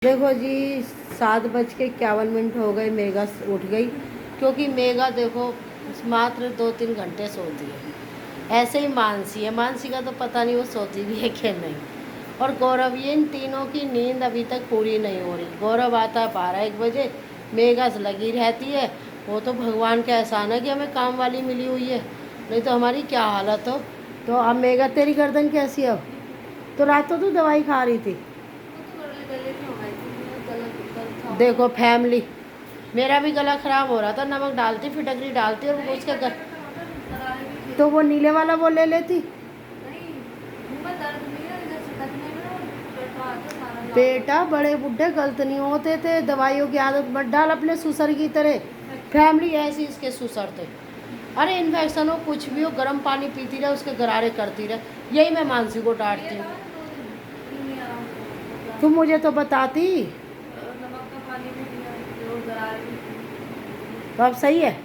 देखो जी, 7:51 हो गए। मेघा उठ गई क्योंकि मेघा देखो मात्र 2-3 घंटे सोती है। ऐसे ही मानसी है, मानसी का तो पता नहीं वो सोती भी है कि नहीं। और गौरव, ये इन तीनों की नींद अभी तक पूरी नहीं हो रही। गौरव आता है 12-1 बजे, मेघा से लगी रहती है। वो तो भगवान का एहसान है कि हमें काम वाली मिली हुई है, नहीं तो हमारी क्या हालत हो। तो अब मेघा, तेरी गर्दन कैसी है अब? तो रात को तू दवाई खा रही थी। देखो फैमिली, मेरा भी गला खराब हो रहा था, नमक डालती, फिटकरी डालती और उसके तो वो नीले वाला वो ले लेती। बेटा, बड़े बुढ़े गलत नहीं होते थे, दवाइयों की आदत मत डाल अपने सुसर की तरह। फैमिली ऐसी इसके सुसर थे। अरे इन्फेक्शन हो कुछ भी हो, गर्म पानी पीती रहे, उसके गरारे करती रहे। यही मैं मानसी को डांटती हूँ। तुम मुझे तो बताती। तो अब सही है,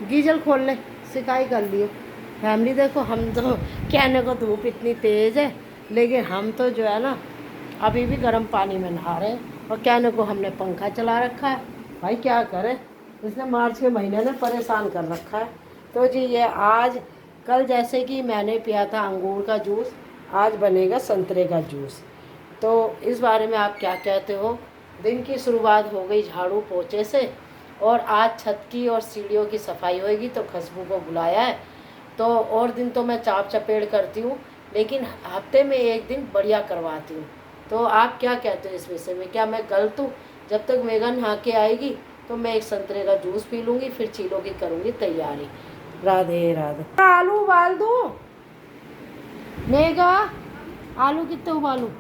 गीजल खोल ले, सिकाई कर लियो। फैमिली देखो, हम तो कहने को धूप इतनी तेज़ है, लेकिन हम तो जो है ना अभी भी गर्म पानी में नहा रहे हैं। और कहने को हमने पंखा चला रखा है। भाई क्या करें, इसने मार्च के महीने ने परेशान कर रखा है। तो जी ये आज कल जैसे कि मैंने पिया था अंगूर का जूस, आज बनेगा संतरे का जूस। तो इस बारे में आप क्या कहते हो? दिन की शुरुआत हो गई झाड़ू पोछे से, और आज छत की और सीढ़ियों की सफाई होएगी, तो खुशबू को बुलाया है। तो और दिन तो मैं चाप चपेड़ करती हूँ, लेकिन हफ्ते में एक दिन बढ़िया करवाती हूँ। तो आप क्या कहते हो इस विषय में? क्या मैं गलत हूँ? जब तक मेघा नहा के आएगी तो मैं एक संतरे का जूस पी लूँगी, फिर चीलों की करूँगी तैयारी। राधे राधे। आलू उबाल दूँ मेघा? आलू कितने उबालूँ?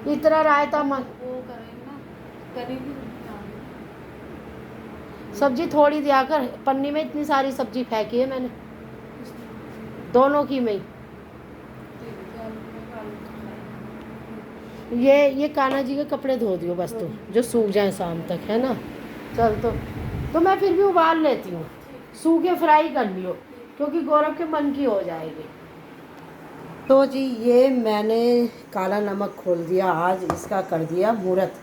इतना रायता मत, सब्जी थोड़ी दिया कर। पन्नी में इतनी सारी सब्जी फेंकी है मैंने, दोनों की में। ये कान्हा जी के कपड़े धो दियो बस, तो जो सूख जाए शाम तक, है ना। चल तो मैं फिर भी उबाल लेती हूँ, सूखे फ्राई कर लियो, क्योंकि गौरव के मन की हो जाएगी। तो जी ये मैंने काला नमक खोल दिया, आज इसका कर दिया मुहूर्त।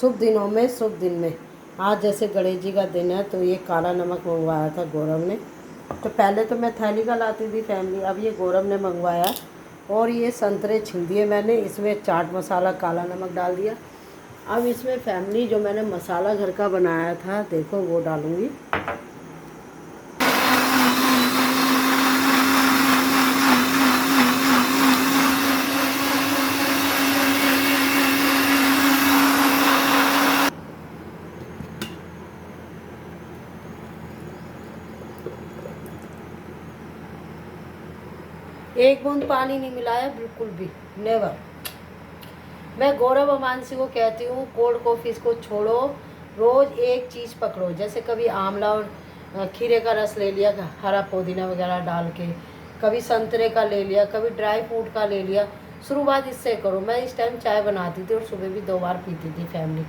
शुभ दिनों में शुभ दिन में आज जैसे गणेश जी का दिन है, तो ये काला नमक मंगवाया था गौरव ने। तो पहले तो मैं थैली का लाती थी फैमिली, अब ये गौरव ने मंगवाया। और ये संतरे छिल दिए मैंने, इसमें चाट मसाला काला नमक डाल दिया। अब इसमें फैमिली जो मैंने मसाला घर का बनाया था देखो वो डालूँगी। एक बूंद पानी नहीं मिलाया, बिल्कुल भी, नेवर। मैं गौरव अमानसी को कहती हूँ कोल्ड कॉफ़ी को छोड़ो, रोज़ एक चीज़ पकड़ो। जैसे कभी आंवला और खीरे का रस ले लिया, हरा पुदीना वगैरह डाल के, कभी संतरे का ले लिया, कभी ड्राई फ्रूट का ले लिया। शुरुआत इससे करो। मैं इस टाइम चाय बनाती थी और सुबह भी 2 बार पीती थी फैमिली,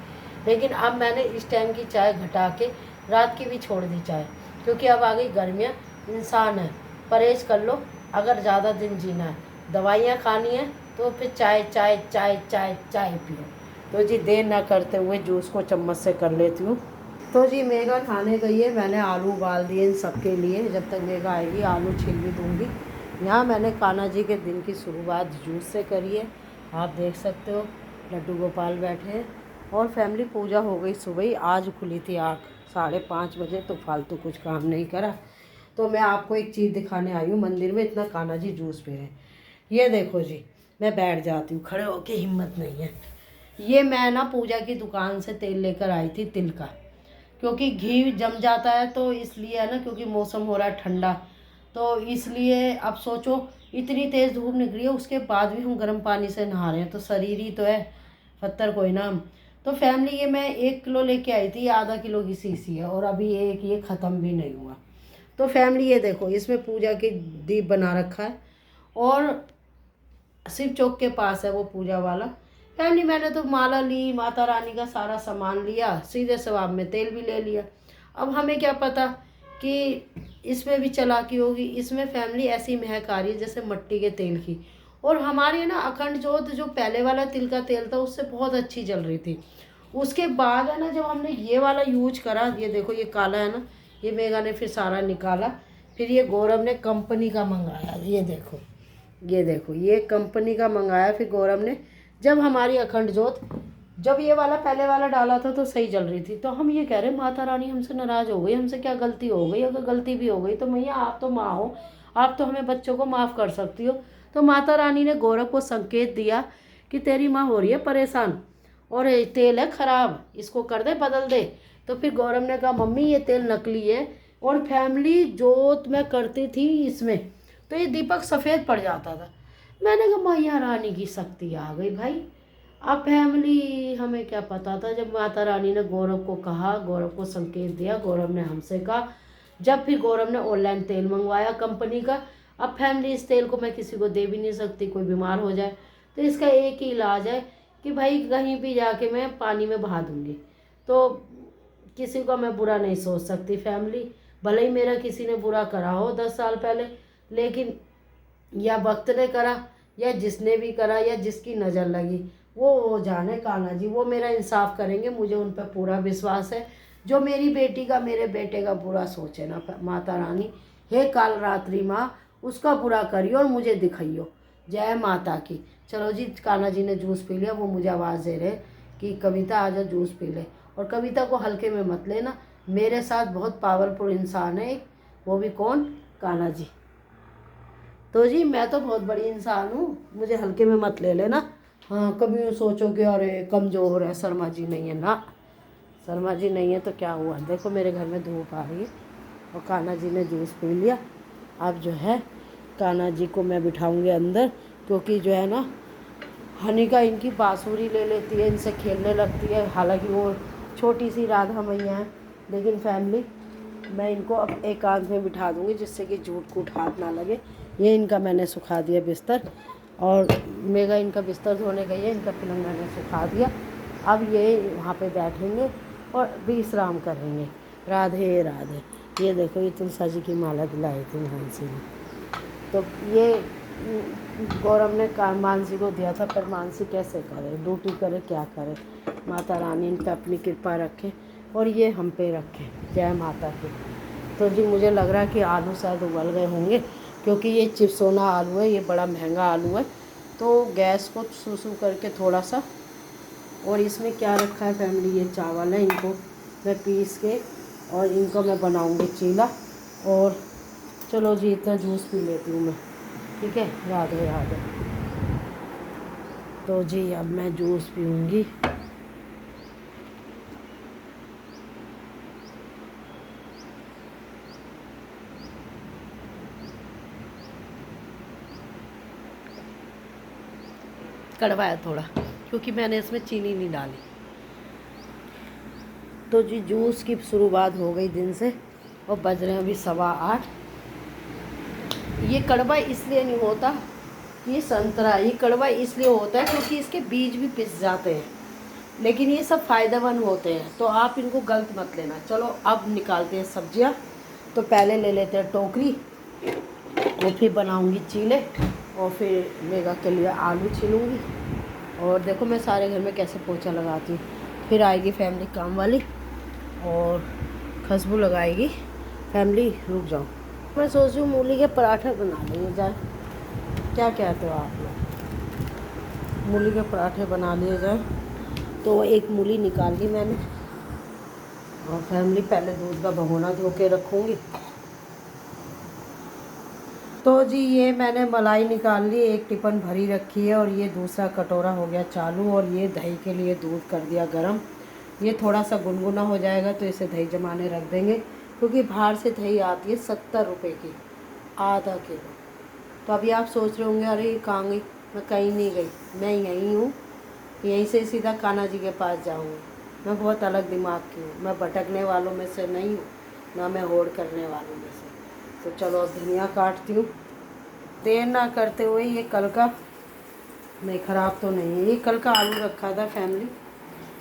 लेकिन अब मैंने इस टाइम की चाय घटा के रात की भी छोड़ दी चाय, क्योंकि अब आ गई गर्मियाँ। इंसान है, परहेज कर लो अगर ज़्यादा दिन जीना है। दवाइयाँ खानी है तो फिर चाय चाय चाय चाय चाय पियो। तो जी देर ना करते हुए जूस को चम्मच से कर लेती हूँ। तो जी मेघा खाने गई है, मैंने आलू उबाल दिए इन सब के लिए। जब तक मेघा आएगी आलू छील भी दूँगी। यहाँ मैंने कान्हा जी के दिन की शुरुआत जूस से करी है, आप देख सकते हो। लड्डू गोपाल बैठे हैं और फैमिली पूजा हो गई सुबह ही। आज खुली थी आँख 5:30 बजे, तो फालतू कुछ काम नहीं करा। तो मैं आपको एक चीज़ दिखाने आई हूँ, मंदिर में इतना कान्हा जी जूस पी रहे हैं। ये देखो जी, मैं बैठ जाती हूँ, खड़े होके हिम्मत नहीं है। ये मैं ना पूजा की दुकान से तेल लेकर आई थी तिल का, क्योंकि घी जम जाता है, तो इसलिए है ना, क्योंकि मौसम हो रहा है ठंडा, तो इसलिए अब सोचो इतनी तेज़ धूप निकली है, उसके बाद भी हम गर्म पानी से नहा रहे हैं, तो शरीर ही तो है, पत्थर कोई ना। तो फैमिली ये मैं 1 किलो लेके आई थी, ये आधा किलो की शीशी है, और अभी एक ये ख़त्म भी नहीं हुआ। तो फैमिली ये देखो, इसमें पूजा की दीप बना रखा है, और शिव चौक के पास है वो पूजा वाला। फैमिली मैंने तो माला ली, माता रानी का सारा सामान लिया, सीधे सवाब में तेल भी ले लिया। अब हमें क्या पता कि इसमें भी चालाकी होगी। इसमें फैमिली ऐसी महक आ रही है जैसे मट्टी के तेल की। और हमारी ना अखंड जोत जो पहले वाला तिल का तेल था उससे बहुत अच्छी जल रही थी। उसके बाद है ना जब हमने ये वाला यूज करा, ये देखो ये काला है ना, ये मेगा ने फिर सारा निकाला। फिर ये गौरव ने कंपनी का मंगाया, ये देखो ये देखो, ये कंपनी का मंगाया फिर गौरव ने। जब हमारी अखंड जोत, जब ये वाला पहले वाला डाला था तो सही जल रही थी। तो हम ये कह रहे माता रानी हमसे नाराज़ हो गई, हमसे क्या गलती हो गई? अगर गलती भी हो गई तो मैया आप तो माँ हो, आप तो हमें बच्चों को माफ़ कर सकती हो। तो माता रानी ने गौरव को संकेत दिया कि तेरी माँ हो रही है परेशान और ये तेल है ख़राब, इसको कर दे, बदल दे। तो फिर गौरव ने कहा मम्मी ये तेल नकली है। और फैमिली जोत मैं करती थी इसमें तो ये दीपक सफ़ेद पड़ जाता था। मैंने कहा मैया रानी की शक्ति आ गई भाई। अब फैमिली हमें क्या पता था, जब माता रानी ने गौरव को कहा, गौरव को संकेत दिया, गौरव ने हमसे कहा, जब फिर गौरव ने ऑनलाइन तेल मंगवाया कंपनी का। अब फैमिली इस तेल को मैं किसी को दे भी नहीं सकती, कोई बीमार हो जाए। तो इसका एक ही इलाज है कि भाई कहीं भी जाके मैं पानी में बहा दूँगी। तो किसी को मैं बुरा नहीं सोच सकती फैमिली, भले ही मेरा किसी ने बुरा करा हो 10 साल पहले, लेकिन या वक्त ने करा या जिसने भी करा या जिसकी नज़र लगी वो जाने कान्हा जी, वो मेरा इंसाफ करेंगे, मुझे उन पर पूरा विश्वास है। जो मेरी बेटी का मेरे बेटे का बुरा सोचे ना माता रानी, हे काल रात्रि माँ उसका बुरा करियो और मुझे दिखाइयो। जय माता की। चलो जी, कान्हा जी ने जूस पी लिया, वो मुझे आवाज़ दे रहे कि कविता आजा जूस पी ले। और कविता को हल्के में मत लेना, मेरे साथ बहुत पावरफुल इंसान है एक, वो भी कौन? कान्हा जी। तो जी मैं तो बहुत बड़ी इंसान हूँ, मुझे हल्के में मत ले लेना। हाँ, कभी यूँ सोचो कि अरे कमज़ोर है, शर्मा जी नहीं है ना, शर्मा जी नहीं है तो क्या हुआ। देखो मेरे घर में धूप आ रही है और कान्हा जी ने जूस पी लिया। अब जो है कान्हा जी को मैं बिठाऊंगी अंदर, क्योंकि जो है ना हनिका इनकी बांसुरी ले लेती है, इनसे खेलने लगती है। हालांकि वो छोटी सी राधा मैया है, लेकिन फैमिली मैं इनको अब एकांत में बिठा दूंगी जिससे कि झूठ कूट हाथ ना लगे। ये इनका मैंने सुखा दिया बिस्तर, और मेगा इनका बिस्तर धोने गई है, इनका पलंग मैंने सुखा दिया। अब ये वहाँ पे बैठेंगे और विश्राम करेंगे। राधे राधे। ये देखो ये तुलसा जी की माला दिलाई थी मानसी ने, तो ये गौरव ने मानसी को दिया था, पर मानसी कैसे करे, ड्यूटी करे, क्या करे। माता रानी इन पर अपनी कृपा रखे और ये हम पे रखे। जय माता की। तो जी मुझे लग रहा है कि आलू शायद उबल गए होंगे, क्योंकि ये चिप्सोना आलू है, ये बड़ा महंगा आलू है। तो गैस को सूसू करके थोड़ा सा, और इसमें क्या रखा है फैमिली, ये चावल है, इनको मैं पीस के और इनको मैं बनाऊंगी चीला। और चलो जी इतना जूस पी लेती हूँ मैं, ठीक है। राधे राधे। तो जी अब मैं जूस पीऊँगी। कड़वा है थोड़ा, क्योंकि मैंने इसमें चीनी नहीं डाली। तो जी जूस की शुरुआत हो गई दिन से, और बज रहे हैं अभी 8:15। ये कड़वा इसलिए नहीं होता, ये संतरा, ये कड़वा इसलिए होता है क्योंकि इसके बीज भी पिस जाते हैं, लेकिन ये सब फ़ायदेमंद होते हैं, तो आप इनको गलत मत लेना। चलो अब निकालते हैं सब्जियां। तो पहले ले लेते हैं टोकरी, वो फिर बनाऊंगी चीले, और फिर मेगा के लिए आलू छीलूँगी। और देखो मैं सारे घर में कैसे पोछा लगाती हूँ। फिर आएगी फैमिली काम वाली और खुशबू लगाएगी। फैमिली रुक जाओ, मैं सोच रही हूँ मूली के पराठे बना लिए जाए, क्या कहते हो आप लोग? मूली के पराठे बना लिए जाए। तो एक मूली निकाल ली मैंने, और फैमिली पहले दूध का भगोना धो के रखूँगी। तो जी ये मैंने मलाई निकाल ली, एक टिफन भरी रखी है, और ये दूसरा कटोरा हो गया चालू, और ये दही के लिए दूध कर दिया गरम। ये थोड़ा सा गुनगुना हो जाएगा तो इसे दही जमाने रख देंगे, क्योंकि बाहर से दही आती है 70 रुपये की, आधा किलो। तो अभी आप सोच रहे होंगे अरे कहाँ गई? मैं कहीं नहीं गई, मैं यहीं हूँ, यहीं से सीधा कान्हा जी के पास जाऊँगी। मैं बहुत अलग दिमाग की हूँ, मैं भटकने वालों में से नहीं हूँ, ना मैं होड़ करने वालों में से। तो चलो अब धनिया काटती हूँ। देर ना करते हुए, ये कल का नहीं, ख़राब तो नहीं है, ये कल का आलू रखा था फैमिली,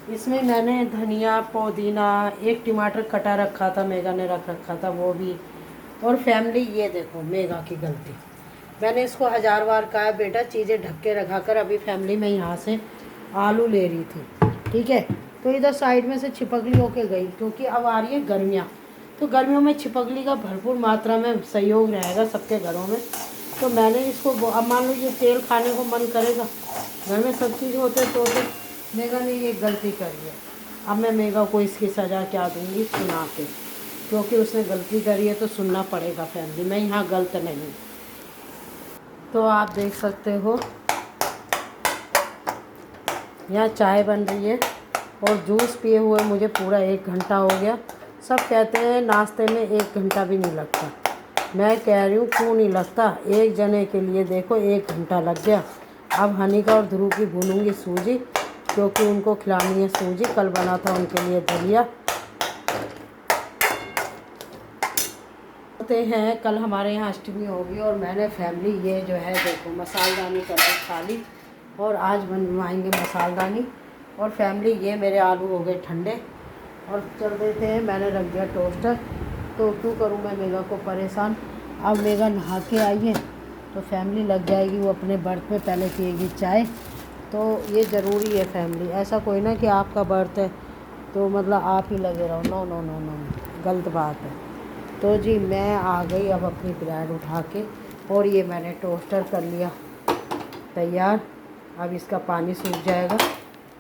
इसमें मैंने धनिया, पुदीना, एक टमाटर कटा रखा था, मेगा ने रख रखा था वो भी। और फैमिली ये देखो मेगा की गलती, मैंने इसको 1000 बार कहा बेटा चीज़ें ढक के रखा कर। अभी फैमिली में यहाँ से आलू ले रही थी, ठीक है, तो इधर साइड में से छिपकली होके गई, क्योंकि अब आ रही है गर्मियाँ, तो गर्मियों में छिपकली का भरपूर मात्रा में सहयोग रहेगा सबके घरों में। तो मैंने इसको अब मान लो ये तेल खाने को मन करेगा, घर में सब चीज़ होते तो मेगा ने ये गलती करी है। अब मैं मेगा को इसकी सज़ा क्या दूंगी, सुना के, क्योंकि उसने गलती करी है तो सुनना पड़ेगा फैमिली, मैं यहाँ गलत नहीं। तो आप देख सकते हो यहाँ चाय बन रही है और जूस पिए हुए मुझे पूरा 1 घंटा हो गया। सब कहते हैं नाश्ते में 1 घंटा भी नहीं लगता, मैं कह रही हूँ क्यों नहीं लगता, एक जने के लिए देखो 1 घंटा लग गया। अब हनीका और ध्रुव की भूनूंगी सूजी, क्योंकि उनको खिलानी है सूजी, कल बना था उनके लिए दलिया। होते हैं कल हमारे यहाँ अष्टमी होगी और मैंने फैमिली ये जो है देखो मसालदानी करके खा ली, और आज बनवाएंगे मसालदानी। और फैमिली ये मेरे आलू हो गए ठंडे और चल देते हैं, मैंने रख दिया टोस्टर। तो क्यों करूँ मैं मेगा को परेशान। अब मेगा नहा के आई है तो फैमिली लग जाएगी वो अपने बर्थ में, पहले पिएगी चाय, तो ये ज़रूरी है फैमिली। ऐसा कोई ना कि आपका बर्थ है तो मतलब आप ही लगे रहो, नो नो नो नो, गलत बात है। तो जी मैं आ गई अब अपनी ब्रेड उठा के, और ये मैंने टोस्टर कर लिया तैयार। अब इसका पानी सूख जाएगा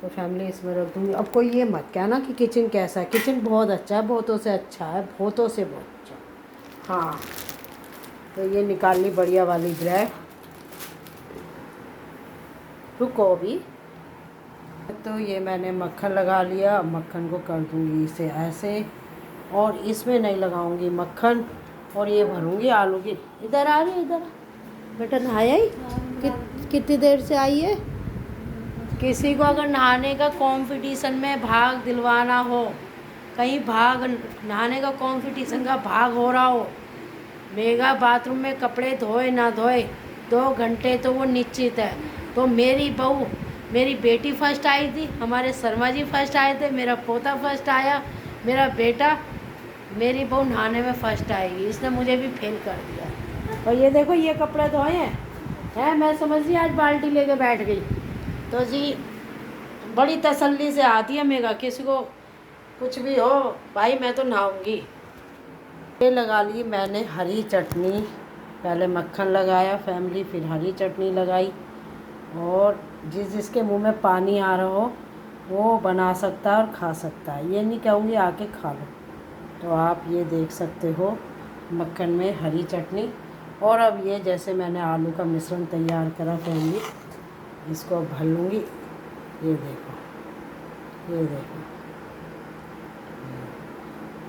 तो फैमिली इसमें रख दूँगी। अब कोई ये मत कहना कि किचन कैसा है, किचन बहुत अच्छा है, बहुतों से अच्छा है, बहुतों से बहुत अच्छा। हाँ, तो ये निकाल ली बढ़िया वाली ब्रेड, रुको अभी। तो ये मैंने मक्खन लगा लिया, मक्खन को कर दूँगी इसे ऐसे, और इसमें नहीं लगाऊंगी मक्खन, और ये भरूंगी आलू की। इधर आ रही, इधर बेटा, नहाया ही कितनी देर से आई है। किसी को अगर नहाने का कंपटीशन में भाग दिलवाना हो, कहीं भाग नहाने का कंपटीशन का भाग हो रहा हो, मेगा बाथरूम में कपड़े धोए ना धोए 2 घंटे तो वो निश्चित है। तो मेरी बहू, मेरी बेटी फर्स्ट आई थी, हमारे शर्मा जी फर्स्ट आए थे, मेरा पोता फर्स्ट आया, मेरा बेटा, मेरी बहू नहाने में फर्स्ट आएगी, इसने मुझे भी फेल कर दिया। और ये देखो ये कपड़े धोए हैं, मैं समझी आज बाल्टी लेके बैठ गई। तो जी बड़ी तसल्ली से आती है मेगा, किसी को कुछ भी हो भाई मैं तो नहाऊंगी। ये लगा ली मैंने हरी चटनी, पहले मक्खन लगाया फैमिली, फिर हरी चटनी लगाई। और जिसके मुंह में पानी आ रहा हो वो बना सकता है और खा सकता है, ये नहीं कहूँगी आके खा लो। तो आप ये देख सकते हो मक्खन में हरी चटनी। और अब ये जैसे मैंने आलू का मिश्रण तैयार करा फैमिली, इसको भर लूँगी। ये देखो, ये देखो,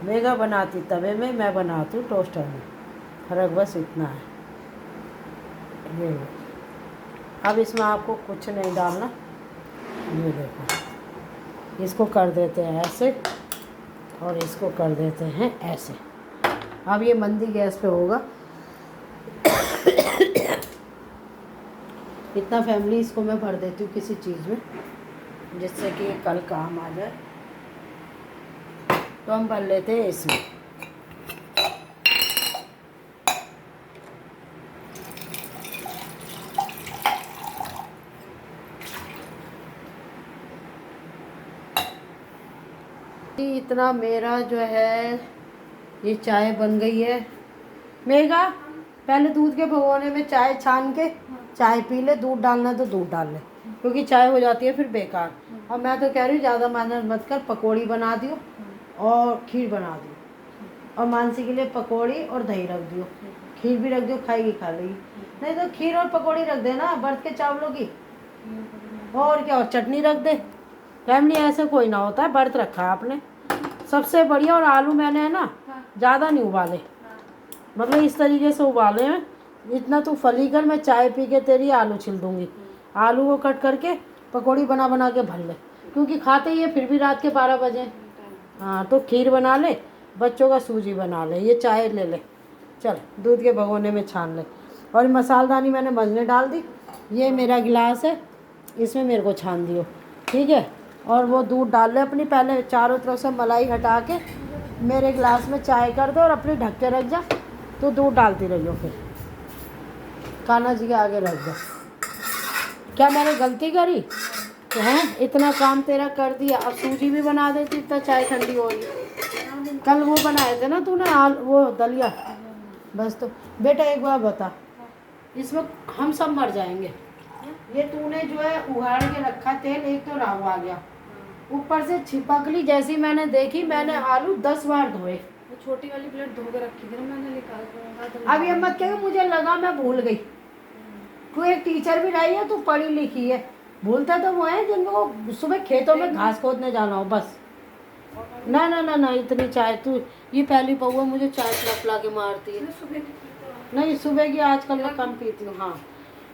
मेगा बनाती तवे में, मैं बनाती हूँ टोस्टर में, फर्क बस इतना है। ये अब इसमें आपको कुछ नहीं डालना, ये देखो, इसको कर देते हैं ऐसे और इसको कर देते हैं ऐसे। अब ये मंदी गैस पे होगा। इतना फैमिली इसको मैं भर देती हूँ किसी चीज़ में, जिससे कि कल काम आ जाए। तो हम भर लेते हैं इसमें। इतना मेरा जो है ये चाय बन गई है। मेगा पहले दूध के भगोने में चाय छान के चाय पी ले, दूध डालना तो दूध डाल ले, क्योंकि चाय हो जाती है फिर बेकार। और मैं तो कह रही हूँ ज़्यादा मेहनत मत कर, पकौड़ी बना दियो और खीर बना दियो, और मानसी के लिए पकौड़ी और दही रख दियो, खीर भी रख दियो, खाएगी खा लेगी। नहीं तो खीर और पकौड़ी रख देना बर्थ के चावलों की, और क्या, और चटनी रख दे। फैमिली ऐसे कोई ना होता है, बर्थ रखा है आपने सबसे बढ़िया। और आलू मैंने है ना ज़्यादा नहीं उबाले, मतलब इस तरीके से उबाले हैं, इतना तू फली कर, मैं चाय पी के तेरी आलू छिल दूँगी। आलू को कट करके पकौड़ी बना बना के भर ले, क्योंकि खाते ही है फिर भी रात के 12 बजे। हाँ, तो खीर बना ले, बच्चों का सूजी बना ले, ये चाय ले ले, चल दूध के भगोने में छान ले। और मसालदानी मैंने भरने डाल दी, ये मेरा गिलास है, इसमें मेरे को छान दियो, ठीक है। और वो दूध डाल ले अपनी, पहले चारों तरफ से मलाई हटा के मेरे गिलास में चाय कर दो और अपनी ढक के रख जा। तो दूध डालती रहियो, फिर कान्हा जी के आगे रख दो। क्या मैंने गलती करी है? इतना काम तेरा कर दिया, अब सूजी भी बना देती, इतना चाय ठंडी हो रही। कल वो बनाए थे ना तूने वो दलिया। बस तो बेटा एक बार बता, इसमें हम सब मर जाएंगे। ये तूने जो है उगाड़ के रखा तेल, एक तो राहु आ गया, ऊपर से छिपकली जैसी मैंने देखी, मैंने आलू 10 बार धोए। छोटी वाली प्लेट धो के रखी थी ना, मैंने निकाल। अब ये मत कहो मुझे लगा मैं भूल गई। तू एक टीचर भी रही है, तू पढ़ी लिखी है। भूलता तो वो है जिनको सुबह खेतों में घास खोदने जाना हो बस। ना ना ना ना, इतनी चाय तू, ये पहली पौवा मुझे चाय पिला के मारती है। नहीं सुबह की आजकल मैं कम पीती हूँ। हाँ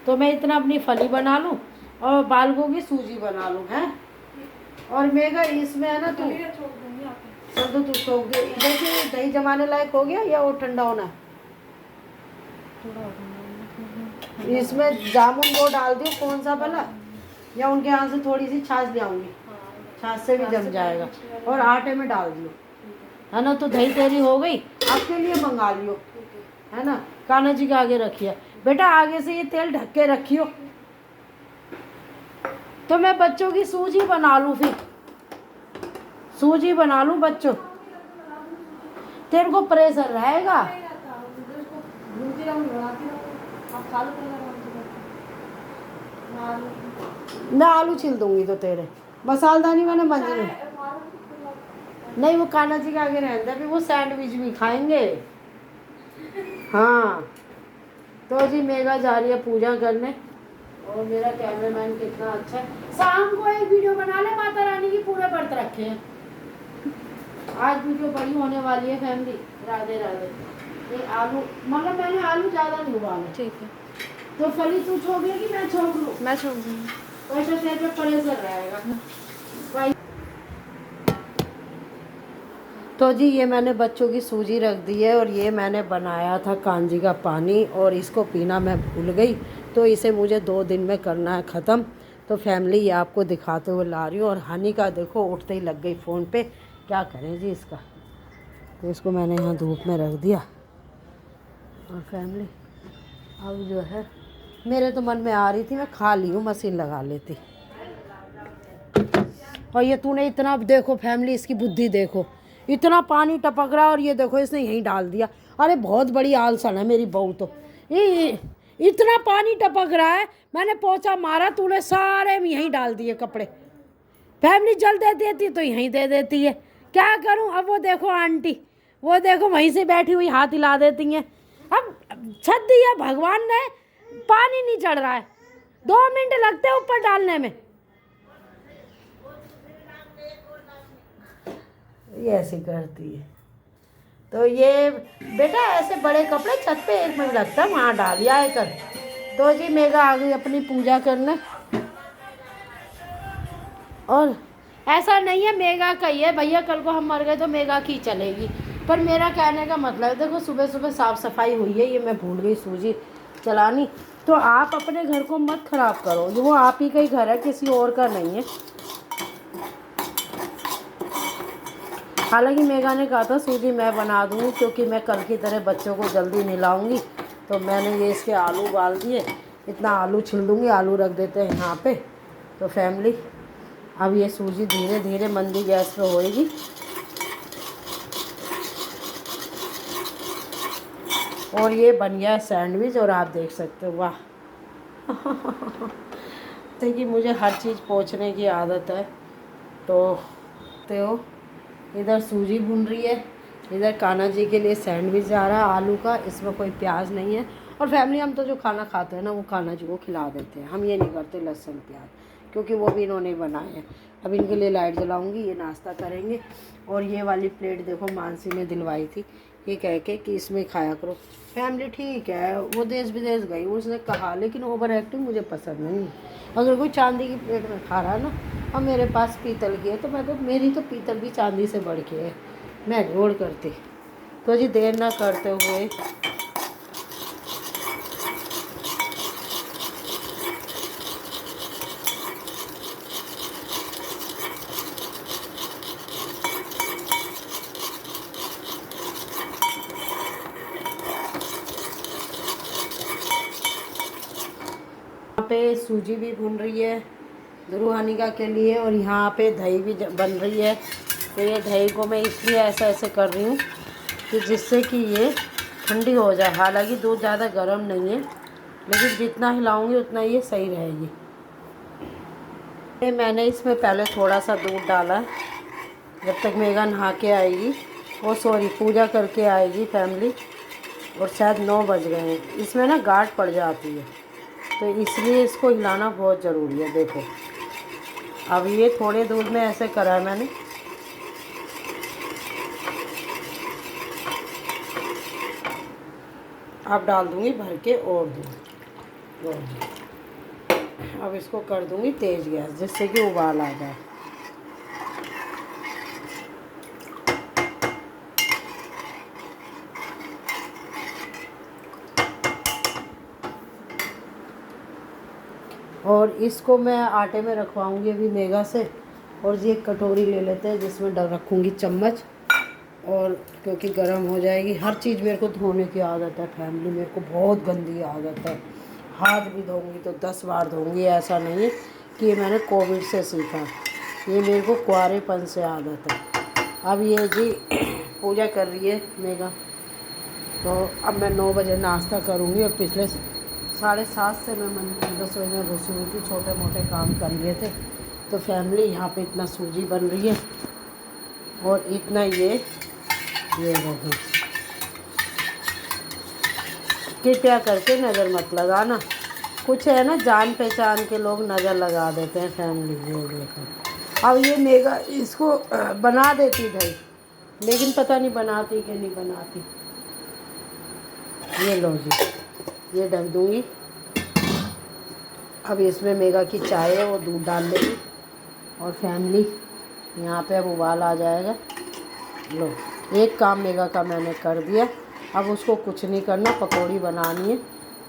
तो मैं इतना अपनी फली बना लूँ और बालकों की सूजी बना लूँ है। और मेगा इसमें है ना तू सब तो तू छोक दे। इधर से दही जमाने लायक हो गया या वो ठंडा होना है? इसमें जामुन वो डाल दियो, कौन सा भला, या उनके यहाँ से थोड़ी सी छाछ ले आऊँगी, छाछ से भी जम जाएगा। और आटे में डाल दियो है ना। तो दही तेरी हो गई, आपके लिए मंगा लियो है ना। कान्हा जी के आगे रखिए बेटा, आगे से ये तेल ढक के रखियो। तो मैं बच्चों की सूजी बना लूँ, फिर सूजी बना लूँ बच्चों। तेरे को प्रेशर रहेगा। मैं आलू छिल दूंगी तो तेरे मसालदानी मैंने मंजरी नहीं, वो कान्हा जी के आगे रहता है, वो सैंडविच भी खाएंगे। हाँ तो जी मेगा जा रही है पूजा करने, और मेरा कैमरामैन कितना अच्छा है। शाम को एक वीडियो बना ले, माता रानी की पूरे व्रत रखे हैं। आज वीडियो बड़ी होने वाली है फैमिली। राधे राधे। ये आलू मतलब मैंने आलू ज़्यादा नहीं उबाले। ठीक है। तो फली तू छोड़ कि मैं छोड़ लूँ? मैं छोड़ दूँगी। वैसे तेरे पे प्रेशर रहेगा। तो जी ये मैंने बच्चों की सूजी रख दी है, और ये मैंने बनाया था कांजी का पानी, और इसको पीना मैं भूल गई, तो इसे मुझे 2 दिन में करना है ख़त्म। तो फैमिली ये आपको दिखाते हुए ला रही हूँ। और हनी का देखो उठते ही लग गई फ़ोन पे, क्या करें जी इसका। तो इसको मैंने यहाँ धूप में रख दिया। और फैमिली अब जो है मेरे तो मन में आ रही थी मैं खा ली हूँ, मशीन लगा लेती। और ये तूने इतना देखो फैमिली, इसकी बुद्धि देखो, इतना पानी टपक रहा है और ये देखो इसने यहीं डाल दिया। अरे बहुत बड़ी आलसन है मेरी बहू तो। ये इतना पानी टपक रहा है, मैंने पोछा मारा, तूने सारे में यहीं डाल दिए कपड़े। फैमिली जल दे देती तो यहीं दे देती है, क्या करूं। अब वो देखो आंटी, वो देखो वहीं से बैठी हुई हाथ हिला देती हैं। अब छत दिया भगवान ने, पानी नहीं चढ़ रहा है, 2 मिनट लगते हैं ऊपर डालने में। ये ऐसे करती है। तो ये बेटा ऐसे बड़े कपड़े छत पे 1 मिनट लगता है, वहाँ डाल आए कर। तो जी मेगा आ गई अपनी पूजा करने। और ऐसा नहीं है मेगा का ही है भैया, कल को हम मर गए तो मेगा की चलेगी। पर मेरा कहने का मतलब देखो सुबह सुबह साफ़ सफाई हुई है, ये मैं भूल गई सूजी चलानी। तो आप अपने घर को मत ख़राब करो, जो वो आप ही का ही घर है, किसी और का नहीं है। हालांकि मेगा ने कहा था सूजी मैं बना दूँगी, क्योंकि मैं कल की तरह बच्चों को जल्दी नहीं लाऊंगी। तो मैंने ये इसके आलू उबाल दिए, इतना आलू छिल दूँगी, आलू रख देते हैं यहाँ पे। तो फैमिली अब ये सूजी धीरे धीरे मंदी गैस पे होएगी। और ये बन गया सैंडविच, और आप देख सकते हो वाह। देखिए मुझे हर चीज़ पोंछने की आदत है। तो इधर सूजी भून रही है, इधर कान्हा जी के लिए सैंडविच जा रहा है आलू का, इसमें कोई प्याज नहीं है। और फैमिली हम तो जो खाना खाते हैं ना वो कान्हा जी को खिला देते हैं, हम ये नहीं करते लहसुन प्याज, क्योंकि वो भी इन्होंने बनाए हैं। अब इनके लिए लाइट जलाऊंगी, ये नाश्ता करेंगे। और ये वाली प्लेट देखो मानसी ने दिलवाई थी, ये कह के कि इसमें खाया करो। फैमिली ठीक है, वो देश विदेश गई उसने कहा, लेकिन ओवर एक्टिंग मुझे पसंद नहीं। अगर कोई चांदी की प्लेट में खा रहा है ना, और मेरे पास पीतल की है, तो मैं तो मेरी तो पीतल भी चांदी से बढ़ के है, मैं इग्नोर करती। तो जी देर ना करते हुए यहाँ पे सूजी भी भून रही है रूहानिका के लिए, और यहाँ पे दही भी बन रही है। तो ये दही को मैं इसलिए ऐसा ऐसे कर रही हूँ कि जिससे कि ये ठंडी हो जाए। हालांकि दूध ज़्यादा गर्म नहीं है, लेकिन जितना हिलाऊंगी उतना ये सही रहेगी। मैंने इसमें पहले थोड़ा सा दूध डाला है, जब तक मेघा नहा के आएगी, वो सॉरी पूजा करके आएगी फैमिली, और शायद 9 बज गए हैं। इसमें ना गाढ़ पड़ जाती है, तो इसलिए इसको हिलाना बहुत ज़रूरी है। देखो अब ये थोड़े दूध में ऐसे करा है मैंने। अब डाल दूँगी भर के और दूध। अब इसको कर दूँगी तेज़ गैस, जिससे कि उबाल आ जाए। और इसको मैं आटे में रखवाऊँगी अभी मेघा से। और ये एक कटोरी ले लेते हैं जिसमें रखूँगी चम्मच, और क्योंकि गर्म हो जाएगी। हर चीज़ मेरे को धोने की आदत है फैमिली, मेरे को बहुत गंदी आदत है। हाथ भी धोऊंगी तो 10 बार धोऊंगी, ऐसा नहीं है कि ये मैंने कोविड से सीखा, ये मेरे को कुंवारेपन से आदत है। अब ये जी पूजा कर रही है मेघा, तो अब मैं 9 बजे नाश्ता करूँगी। और पिछले 7:30 से मैं रसोई में घुसी हुई थी, छोटे मोटे काम कर लिए थे। तो फैमिली यहाँ पे इतना सूजी बन रही है, और इतना ये रहो। कृपया करके नज़र मत लगाना, कुछ है ना जान पहचान के लोग नज़र लगा देते हैं फैमिली। ये देखो अब ये मेघा इसको बना देती दही, लेकिन पता नहीं बनाती कि नहीं बनाती। ये लो जी, ये ढक दूँगी। अब इसमें मेघा की चाय है वो दूध डाल देगी, और फैमिली यहाँ पे अब उबाल आ जाएगा। लो एक काम मेघा का मैंने कर दिया। अब उसको कुछ नहीं करना, पकौड़ी बनानी है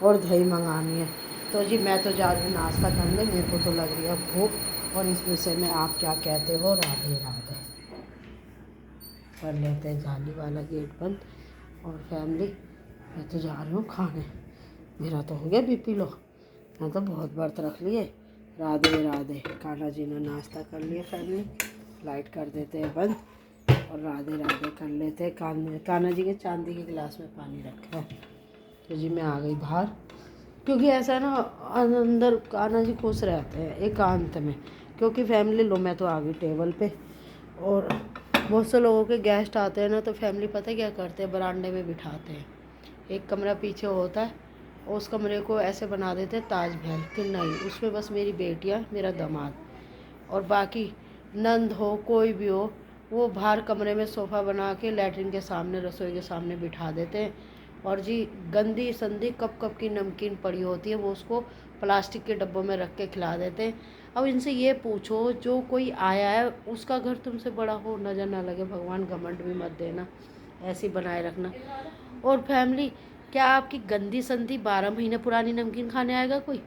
और दही मंगानी है। तो जी मैं तो जा रही हूँ नाश्ता करने, मेरे को तो लग रही है भूख। और इस विषय में आप क्या कहते हो? राधे राधे। कर लेते हैं जाली वाला गेट बंद। और फैमिली मैं तो जा रही हूँ खाने, मेरा तो हो गया बीपी लो, मैं तो बहुत व्रत रख लिए। राधे राधे। कान्हा जी ने नाश्ता कर लिया फैमिली, लाइट कर देते हैं बंद, और राधे राधे कर लेते हैं। कान्हा जी के चांदी के गिलास में पानी रखा है। तो जी मैं आ गई बाहर, क्योंकि ऐसा ना अंदर कान्हा जी खुश रहते हैं एकांत में। क्योंकि फैमिली लो मैं तो आ गई टेबल पे, और बहुत से लोगों के गेस्ट आते हैं ना, तो फैमिली पता है क्या करते हैं, बरामदे में बिठाते हैं। एक कमरा पीछे होता है, और उस कमरे को ऐसे बना देते हैं ताज महल कि नहीं, उसमें बस मेरी बेटियाँ, मेरा दामाद, और बाकी नंद हो कोई भी हो, वो बाहर कमरे में सोफ़ा बना के लैट्रिन के सामने, रसोई के सामने बिठा देते हैं। और जी गंदी संदी कप कप की नमकीन पड़ी होती है, वो उसको प्लास्टिक के डब्बों में रख के खिला देते हैं। अब इनसे ये पूछो, जो कोई आया है उसका घर तुमसे बड़ा हो, नज़र ना लगे, भगवान घमंड भी मत देना, ऐसी बनाए रखना। और फैमिली क्या आपकी गंदी संदी 12 महीने पुरानी नमकीन खाने आएगा कोई?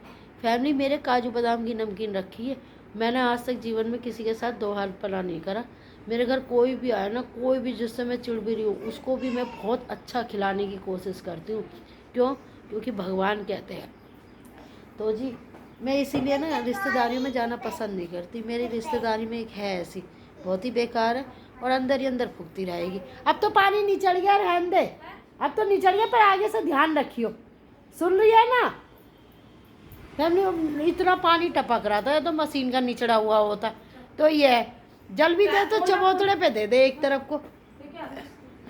फैमिली मेरे काजू बादाम की नमकीन रखी है, मैंने आज तक जीवन में किसी के साथ 2 हाथ पला नहीं करा। मेरे घर कोई भी आए ना, कोई भी जिससे मैं चिढ़ भी रही हूँ, उसको भी मैं बहुत अच्छा खिलाने की कोशिश करती हूँ। क्यों? क्योंकि भगवान कहते हैं। तो जी मैं इसीलिए ना रिश्तेदारियों में जाना पसंद नहीं करती। मेरी रिश्तेदारी में एक है ऐसी, बहुत ही बेकार है, और अंदर ही अंदर फूकती रहेगी। अब तो पानी निचड़ गया, रहने दे, अब तो निचड़ गया, पर आगे से ध्यान रखियो। सुन रही है ना फैमिली? इतना पानी टपक रहा था, तो मशीन का निचड़ा हुआ होता। तो ये है, जल भी दे तो चबूतरे पे दे दे एक तरफ को,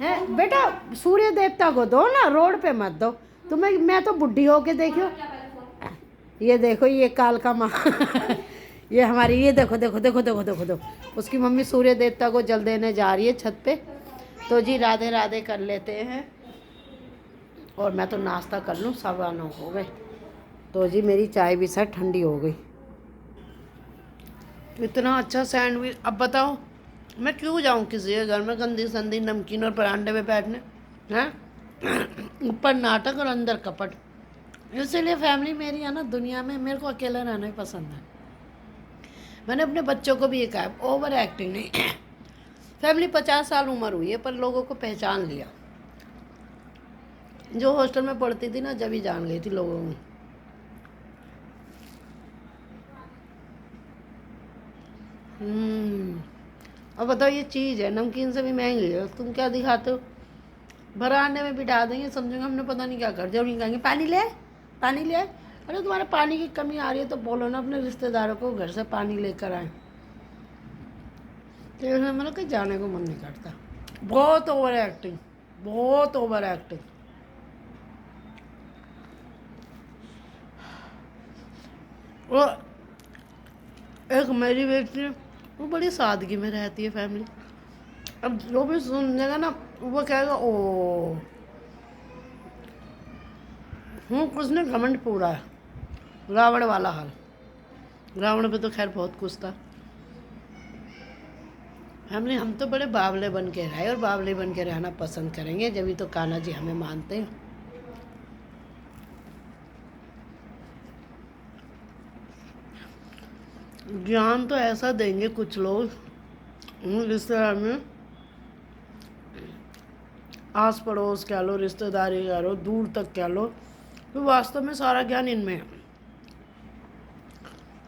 है बेटा। सूर्य देवता को दो ना, रोड पे मत दो। तुम्हें मैं तो बुढ़ी होके देखियो, ये देखो ये काल का माँ ये हमारी, ये देखो देखो देखो देखो देखो देखो, उसकी मम्मी सूर्य देवता को जल देने जा रही है छत पे। तो जी राधे राधे कर लेते हैं, और मैं तो नाश्ता कर लूँ, 9:15 हो गए। तो जी मेरी चाय भी सर ठंडी हो गई। तो इतना अच्छा सैंडविच, अब बताओ मैं क्यों जाऊँ किसी के घर में गंदी संदी नमकीन और परांठे में बैठने, हैं? ऊपर नाटक और अंदर कपट। इसीलिए फैमिली मेरी है ना दुनिया में, मेरे को अकेला रहना ही पसंद है। मैंने अपने बच्चों को भी ये कहा, ओवर एक्टिंग नहीं फैमिली। 50 साल उम्र हुई है, पर लोगों को पहचान लिया। जो हॉस्टल में पढ़ती थी ना, जब ही जान गई थी लोगों में। अब बताओ, ये चीज़ है नमकीन से भी महंगी है, तुम क्या दिखाते हो? भराने में बिठा देंगे, समझेंगे हमने पता नहीं क्या कर दिया। उन्हीं कहेंगे पानी ले, पानी ले। अरे तुम्हारे पानी की कमी आ रही है तो बोलो ना अपने रिश्तेदारों को घर से पानी लेकर आए। तो मतलब कि जाने को मन नहीं करता। बहुत ओवर एक्टिंग, बहुत ओवर एक्टिंग। वो एक मेरी बेटी है, वो बड़ी सादगी में रहती है फैमिली। अब जो भी सुनेगा ना वो कहेगा ओ उसने घमंड पूरा है, रावण वाला हाल। रावण पे तो खैर बहुत कुछ था। हमने हम तो बड़े बावले बन के रहे और बावले बन के रहना पसंद करेंगे, जब भी तो कान्हा जी हमें मानते हैं। ज्ञान तो ऐसा देंगे कुछ लोग रिश्तेदार में, आस पड़ोस कह लो, रिश्तेदारी कह लो, दूर तक कह लो, तो वास्तव में सारा ज्ञान इनमें है।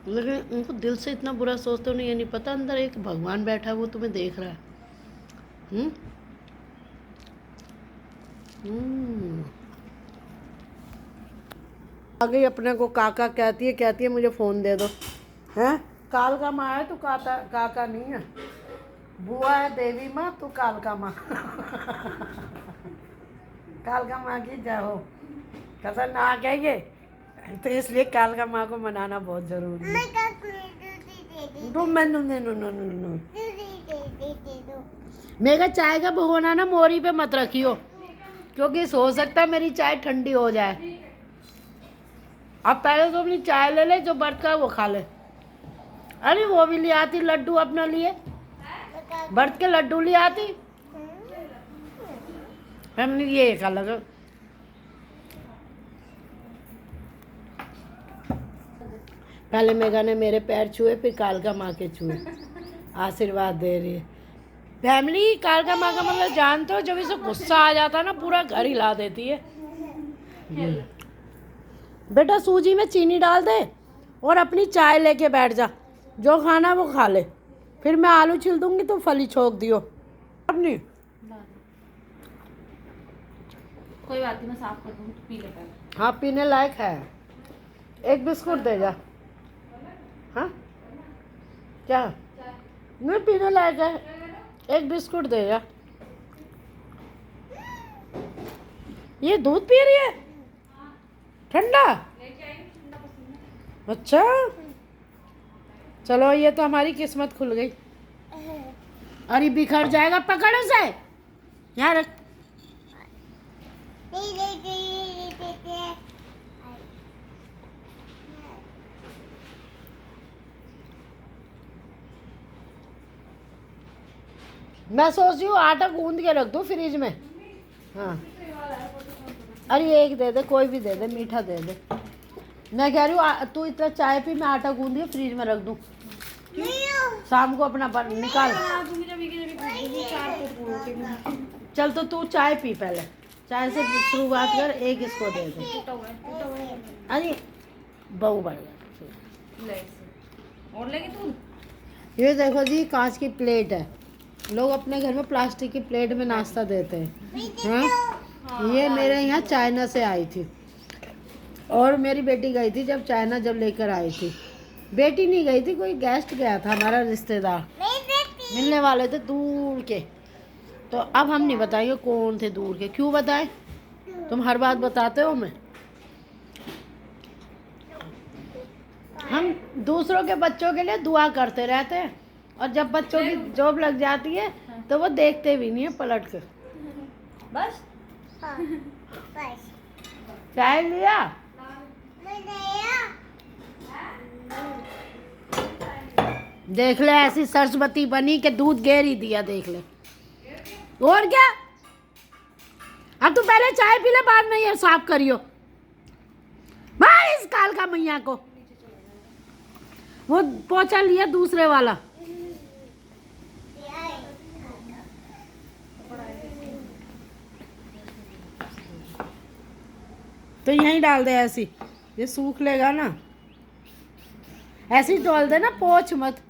लेकिन उनको दिल से इतना बुरा सोचते उन्हें ये नहीं पता अंदर एक भगवान बैठा है, वो तुम्हें देख रहा है। आ गई अपने को काका कहती है मुझे फ़ोन दे दो। हैं काल का माँ है तू, काका नहीं है। बुआ है देवी माँ, तू काल का माँ। काल का माँ की जय हो। खतरनाक है ये, तो इसलिए काल का माँ को मनाना बहुत जरूरी है। मेरा चाय का भगोना ना मोरी पे मत रखियो, क्योंकि हो सकता है मेरी चाय ठंडी हो जाए। अब पहले तो अपनी चाय ले ले, जो बर्त का वो खा ले। अरे वो भी ले आती लड्डू अपने लिए, बर्त के लड्डू ले आती। हमने ये खा लगा। पहले मेघा ने मेरे पैर छुए, फिर कालका माँ के छुए, आशीर्वाद दे रही है। फैमिली कालका माँ का मतलब जानते हो, जब इसे गुस्सा आ जाता है ना पूरा घर हिला देती है। बेटा सूजी में चीनी डाल दे और अपनी चाय लेके बैठ जा, जो खाना वो खा ले, फिर मैं आलू छिल दूंगी तो फली छोक दियो अपनी। कोई बात नहीं, मैं साफ कर दूँ, पी ले पहले। हाँ पीने लायक है, एक बिस्कुट दे जा। हाँ क्या नहीं पीने लायक है, एक बिस्कुट दे जा। ये दूध पी रही है ठंडा? अच्छा चलो, ये तो हमारी किस्मत खुल गई। अरे बिखर जाएगा, पकड़ उसे, यहाँ रख। मैं सोच रही हूँ आटा गूंद के रख दूँ फ्रिज में। हाँ अरे एक दे दे, कोई भी दे दे, मीठा दे दे। मैं कह रही हूँ तू इतना चाय पी, मैं आटा गूंद के फ्रिज में रख दूँ, शाम को अपना निकाल। चल तो तू चाय पी, पहले चाय से शुरुआत कर, एक इसको दे दे। अरे बहू बढ़ गया और लेगी तू। ये देखो जी, कांच की प्लेट है, लोग अपने घर में प्लास्टिक की प्लेट में नाश्ता देते हैं। हाँ ये मेरे यहाँ चाइना से आई थी, और मेरी बेटी गई थी जब चाइना, जब लेकर आई थी। बेटी नहीं गई थी, कोई गेस्ट गया था, हमारा रिश्तेदार मिलने वाले थे दूर के। तो अब हम नहीं बताएंगे कौन थे दूर के, क्यों बताएं, तुम हर बात बताते हो। हम दूसरों के बच्चों के लिए दुआ करते रहते हैं, और जब बच्चों की जॉब लग जाती है तो वो देखते भी नहीं है पलट कर। बस चाय लिया? देख ले, ऐसी सरस्वती बनी कि दूध गेर ही दिया, देख ले। और क्या, अब तू पहले चाय पी ले, बाद में ये साफ करियो। मार इस काल का मैया को, वो पोछा लिया दूसरे वाला। तो यहीं डाल दे, ऐसी ये सूख लेगा ना, ऐसे ही डाल दे ना, पोछ मत।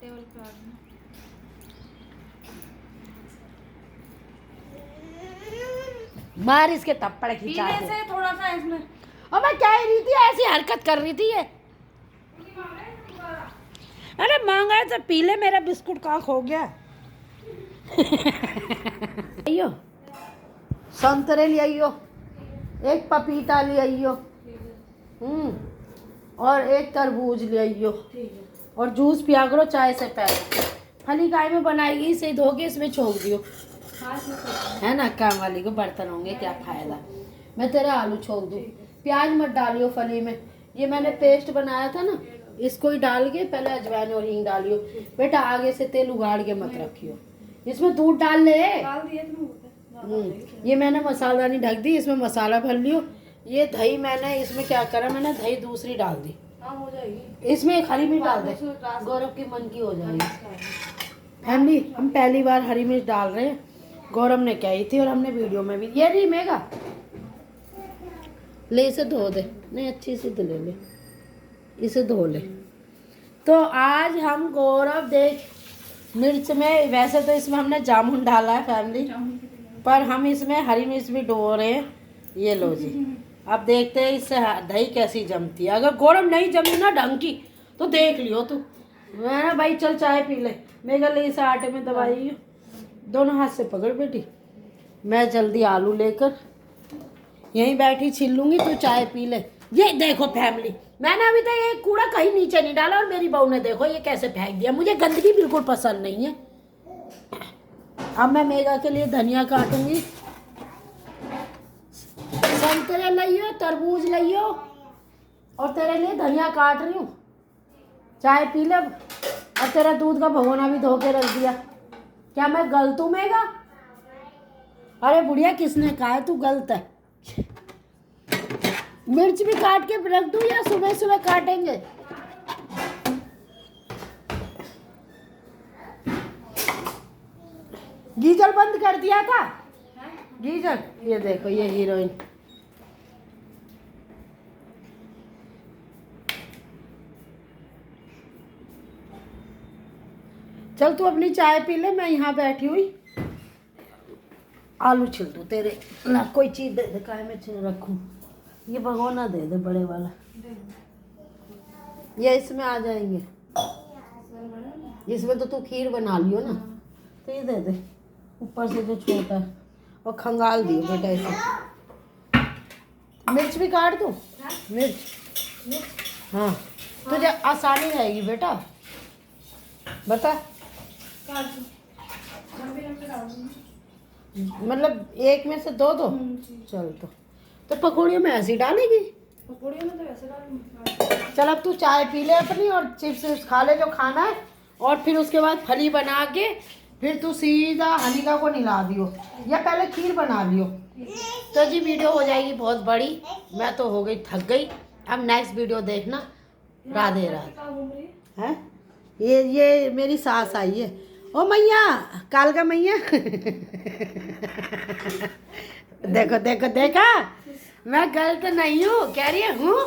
मार इसके थप्पड़ खिंचा पीने के। से थोड़ा सा इसमें और मैं कह ही रही थी, ऐसी हरकत कर रही थी ये। अरे मांगा तो पी ले, मेरा बिस्कुट कहाँ खो गया। आइयो संतरे ले आइयो, एक पपीता ले आइयो, और एक तरबूज ले आइयो, ठीक है। और जूस पिया करो चाय से पहले। फली गाय में बनाएगी, इसे धो के इसमें छोड़ दियो, हाँ इसमें तो- है ना। काम वाली को बर्तन होंगे, क्या फायदा। मैं तेरे आलू छोड़ दूँ, प्याज मत डालियो फली में। ये मैंने पेस्ट बनाया था ना, इसको ही डाल के पहले अजवाइन और हींग डालियो। बेटा आगे से तेल उगाड़ के मत रखियो, इसमें दूध डाल ले। डाल दिए तुम ये मैंने मसालादानी ढक दी, इसमें मसाला भर लियो। ये दही मैंने इसमें क्या करा, मैंने दही दूसरी डाल दी, हाँ हो जाएगी। इसमें एक हरी मिर्च डाल दे, गौरव की मन की हो जाएगी। फैमिली हम पहली बार हरी मिर्च डाल रहे हैं, गौरव ने कही थी और हमने वीडियो में भी। ये नहीं मेगा, ले इसे धो दे, नहीं अच्छी सी धो ले, इसे धो ले। तो आज हम गौरव देख मिर्च में, वैसे तो इसमें हमने जामुन डाला है फैमिली, पर हम इसमें हरी मिर्च भी डो रहे हैं। ये लो जी, अब देखते हैं इससे दही कैसी जमती है। अगर गौरव नहीं जमी ना ढंग की तो देख लियो तू। मैं ना भाई चल चाय पी ले, मेरे लिए इसे आटे में दबाई, दोनों हाथ से पकड़ बेटी। मैं जल्दी आलू लेकर यहीं बैठी छिल लूँगी, तू चाय पी ले। ये देखो फैमिली, मैंने अभी तक ये कूड़ा कहीं नीचे नहीं डाला, और मेरी बहू ने देखो ये कैसे फेंक दिया। मुझे गंदगी बिल्कुल पसंद नहीं है। अब मैं मेगा के लिए धनिया काटूंगी। संतरे लाइयो, तरबूज लाइयो, और तेरे लिए धनिया काट रही हूँ। चाय पी ले, और तेरा दूध का भगोना भी धो के रख दिया। क्या मैं गलत हूँ मेगा? अरे बुढ़िया किसने कहा है तू गलत है? मिर्च भी काट के रख दूँ या सुबह सुबह काटेंगे? गीजर बंद कर दिया था, गीजर। ये देखो ये हीरोइन। चल तू अपनी चाय पी ले, मैं यहाँ बैठी हुई आलू छिल दूँ तेरे। ना कोई चीज़ दे दे, काय में छिल रखूँ। ये भगोना दे दे बड़े वाला, ये इसमें आ जाएंगे। इसमें तो तू खीर बना लियो ना, तो ये दे दे ऊपर से जो छोटा है, और खंगाल दियो बेटा इसे। मिर्च भी काट दूँ? मिर्च हाँ, तुझे आसानी रहेगी बेटा, बता। मतलब एक में से दो दो चल। तो पकौड़ियों में ऐसी डालेगी? पकौड़ियों में तो ऐसे डालूंगी। चल अब तू चाय पी ले अपनी, और चिप्स खा ले जो खाना है, और फिर उसके बाद फली बना के फिर तू सीधा हनीका को नहला दियो, या पहले खीर बना लियो। तो जी वीडियो हो जाएगी बहुत बड़ी, मैं तो हो गई थक गई। अब नेक्स्ट वीडियो देखना। राधे राधे। हैं ये मेरी सास आई है। ओ मैया, कालका मैया। देखो देखो देखा, मैं गलत नहीं हूँ, कह रही हूँ।